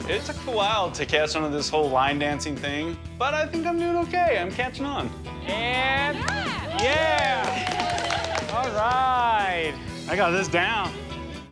It took a while to catch on to this whole line dancing thing, but I think I'm doing okay. I'm catching on. And yeah! All right. I got this down.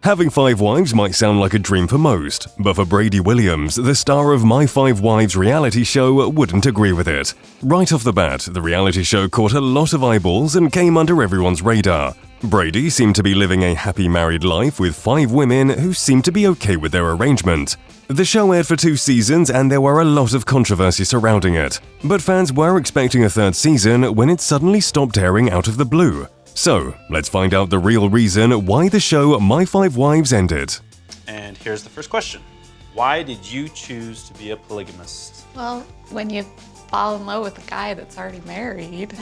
Having 5 wives might sound like a dream for most, but for Brady Williams, the star of My 5 Wives reality show, wouldn't agree with it. Right off the bat, the reality show caught a lot of eyeballs and came under everyone's radar. Brady seemed to be living a happy married life with 5 women who seemed to be okay with their arrangement. The show aired for 2 seasons and there were a lot of controversy surrounding it, but fans were expecting a 3rd season when it suddenly stopped airing out of the blue. So, let's find out the real reason why the show My 5 Wives ended. And here's the first question. Why did you choose to be a polygamist? Well, when you fall in love with a guy that's already married.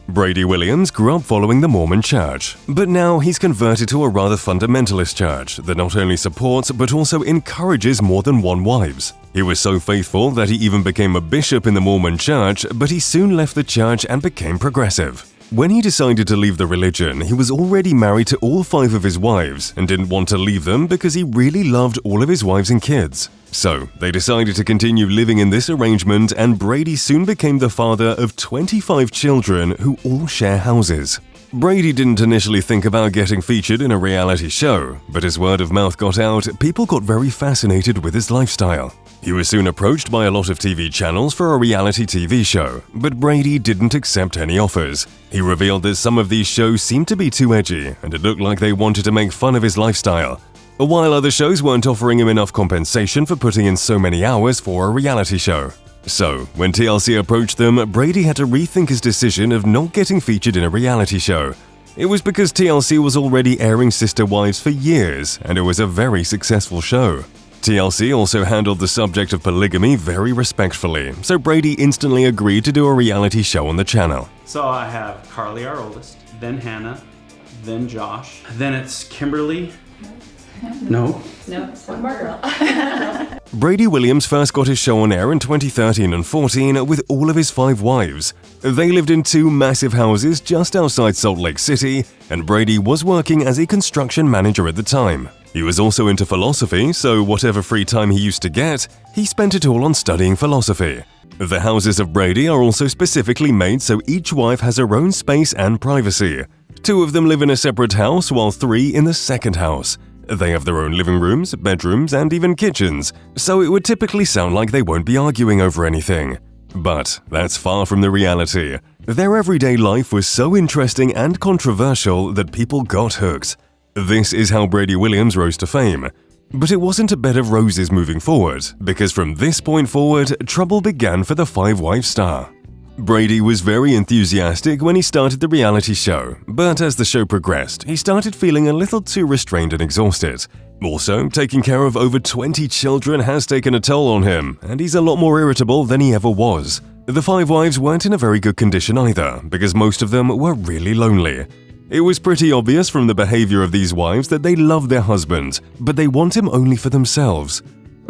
Brady Williams grew up following the Mormon Church, but now he's converted to a rather fundamentalist church that not only supports but also encourages more than one wives. He was so faithful that he even became a bishop in the Mormon Church, but he soon left the church and became progressive. When he decided to leave the religion, he was already married to all 5 of his wives and didn't want to leave them because he really loved all of his wives and kids. So, they decided to continue living in this arrangement, and Brady soon became the father of 25 children who all share houses. Brady didn't initially think about getting featured in a reality show, but as word of mouth got out, people got very fascinated with his lifestyle. He was soon approached by a lot of TV channels for a reality TV show, but Brady didn't accept any offers. He revealed that some of these shows seemed to be too edgy, and it looked like they wanted to make fun of his lifestyle, while other shows weren't offering him enough compensation for putting in so many hours for a reality show. So, when TLC approached them, Brady had to rethink his decision of not getting featured in a reality show. It was because TLC was already airing Sister Wives for years, and it was a very successsual show. TLC also handled the subject of polygamy very respectfully, so Brady instantly agreed to do a reality show on the channel. So I have Carly, our oldest, then Hannah, then Josh, then it's Kimberly. No, it's one more girl. Brady Williams first got his show on air in 2013 and 14 with all of his 5 wives. They lived in 2 massive houses just outside Salt Lake City, and Brady was working as a construction manager at the time. He was also into philosophy, so whatever free time he used to get, he spent it all on studying philosophy. The houses of Brady are also specifically made so each wife has her own space and privacy. 2 of them live in a separate house, while 3 in the second house. They have their own living rooms, bedrooms, and even kitchens, so it would typically sound like they won't be arguing over anything. But that's far from the reality. Their everyday life was so interesting and controversial that people got hooked. This is how Brady Williams rose to fame. But it wasn't a bed of roses moving forward, because from this point forward, trouble began for the 5 Wives star. Brady was very enthusiastic when he started the reality show, but as the show progressed, he started feeling a little too restrained and exhausted. Also, taking care of over 20 children has taken a toll on him, and he's a lot more irritable than he ever was. The 5 wives weren't in a very good condition either, because most of them were really lonely. It was pretty obvious from the behavior of these wives that they love their husband, but they want him only for themselves.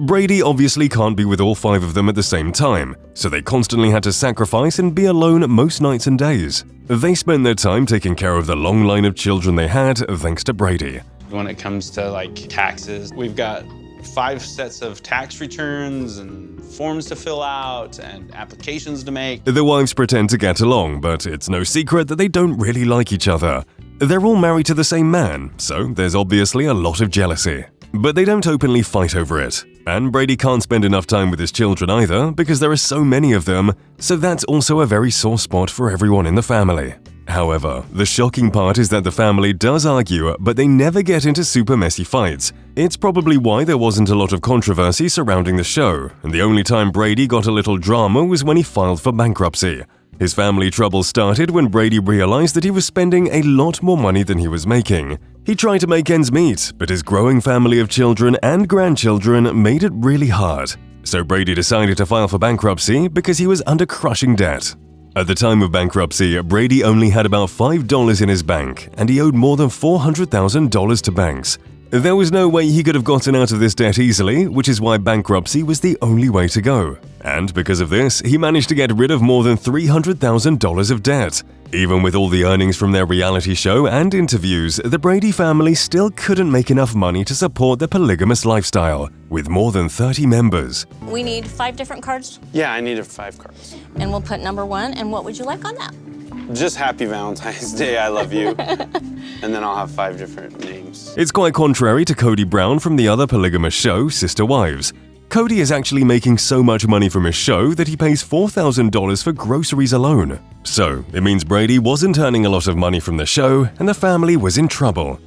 Brady obviously can't be with all 5 of them at the same time, so they constantly had to sacrifice and be alone most nights and days. They spent their time taking care of the long line of children they had thanks to Brady. When it comes to taxes, we've got 5 sets of tax returns and forms to fill out and applications to make. The wives pretend to get along, but it's no secret that they don't really like each other. They're all married to the same man, so there's obviously a lot of jealousy. But they don't openly fight over it. And Brady can't spend enough time with his children either because there are so many of them, so that's also a very sore spot for everyone in the family. However, the shocking part is that the family does argue, but they never get into super messy fights. It's probably why there wasn't a lot of controversy surrounding the show, and the only time Brady got a little drama was when he filed for bankruptcy. His family trouble started when Brady realized that he was spending a lot more money than he was making. He tried to make ends meet, but his growing family of children and grandchildren made it really hard. So Brady decided to file for bankruptcy because he was under crushing debt. At the time of bankruptcy, Brady only had about $5 in his bank, and he owed more than $400,000 to banks. There was no way he could have gotten out of this debt easily, which is why bankruptcy was the only way to go. And because of this, he managed to get rid of more than $300,000 of debt. Even with all the earnings from their reality show and interviews, the Brady family still couldn't make enough money to support their polygamous lifestyle, with more than 30 members. We need 5 different cards, Yeah, I needed 5 cards. and we'll put number 1, and what would you like on that? Just Happy Valentine's Day, I love you. And then I'll have 5 different names. It's quite contrary to Cody Brown from the other polygamous show, Sister Wives. Cody is actually making so much money from his show that he pays $4,000 for groceries alone. So, it means Brady wasn't earning a lot of money from the show, and the family was in trouble.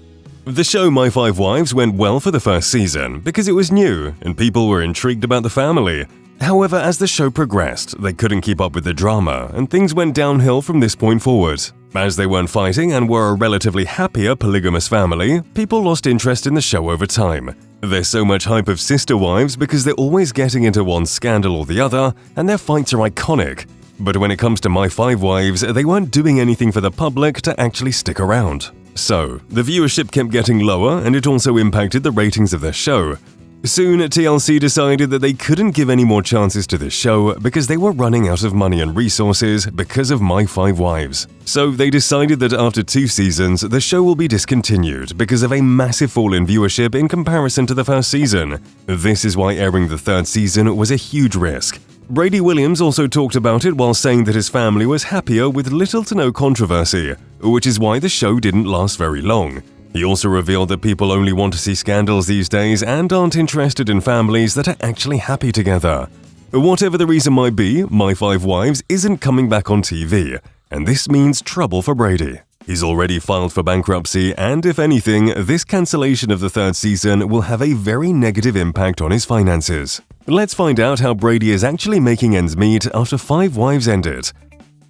The show My 5 Wives went well for the first season because it was new and people were intrigued about the family. However, as the show progressed, they couldn't keep up with the drama, and things went downhill from this point forward. As they weren't fighting and were a relatively happier polygamous family, people lost interest in the show over time. There's so much hype of Sister Wives because they're always getting into one scandal or the other, and their fights are iconic. But when it comes to My 5 Wives, they weren't doing anything for the public to actually stick around. So, the viewership kept getting lower, and it also impacted the ratings of their show. Soon, TLC decided that they couldn't give any more chances to this show because they were running out of money and resources because of My 5 Wives. So they decided that after 2 seasons, the show will be discontinued because of a massive fall in viewership in comparison to the first season. This is why airing the 3rd season was a huge risk. Brady Williams also talked about it while saying that his family was happier with little to no controversy, which is why the show didn't last very long. He also revealed that people only want to see scandals these days and aren't interested in families that are actually happy together. Whatever the reason might be, My 5 Wives isn't coming back on TV, and this means trouble for Brady. He's already filed for bankruptcy, and if anything, this cancellation of the 3rd season will have a very negative impact on his finances. Let's find out how Brady is actually making ends meet after 5 Wives ended.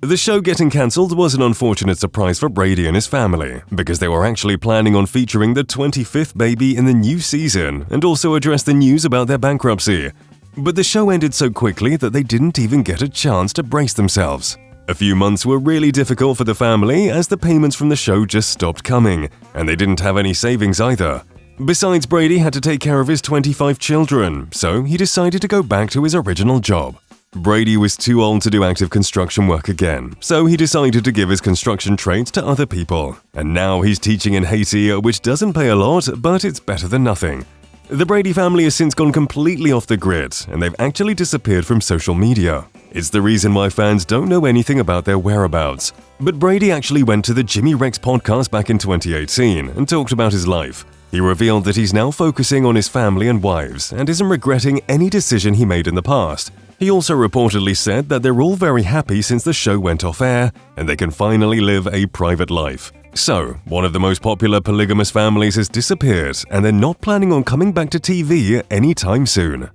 The show getting cancelled was an unfortunate surprise for Brady and his family, because they were actually planning on featuring the 25th baby in the new season and also address the news about their bankruptcy. But the show ended so quickly that they didn't even get a chance to brace themselves. A few months were really difficult for the family as the payments from the show just stopped coming, and they didn't have any savings either. Besides, Brady had to take care of his 25 children, so he decided to go back to his original job. Brady was too old to do active construction work again, so he decided to give his construction trades to other people. And now he's teaching in Haiti, which doesn't pay a lot, but it's better than nothing. The Brady family has since gone completely off the grid, and they've actually disappeared from social media. It's the reason why fans don't know anything about their whereabouts. But Brady actually went to the Jimmy Rex podcast back in 2018 and talked about his life. He revealed that he's now focusing on his family and wives and isn't regretting any decision he made in the past. He also reportedly said that they're all very happy since the show went off air and they can finally live a private life. So, one of the most popular polygamous families has disappeared and they're not planning on coming back to TV anytime soon.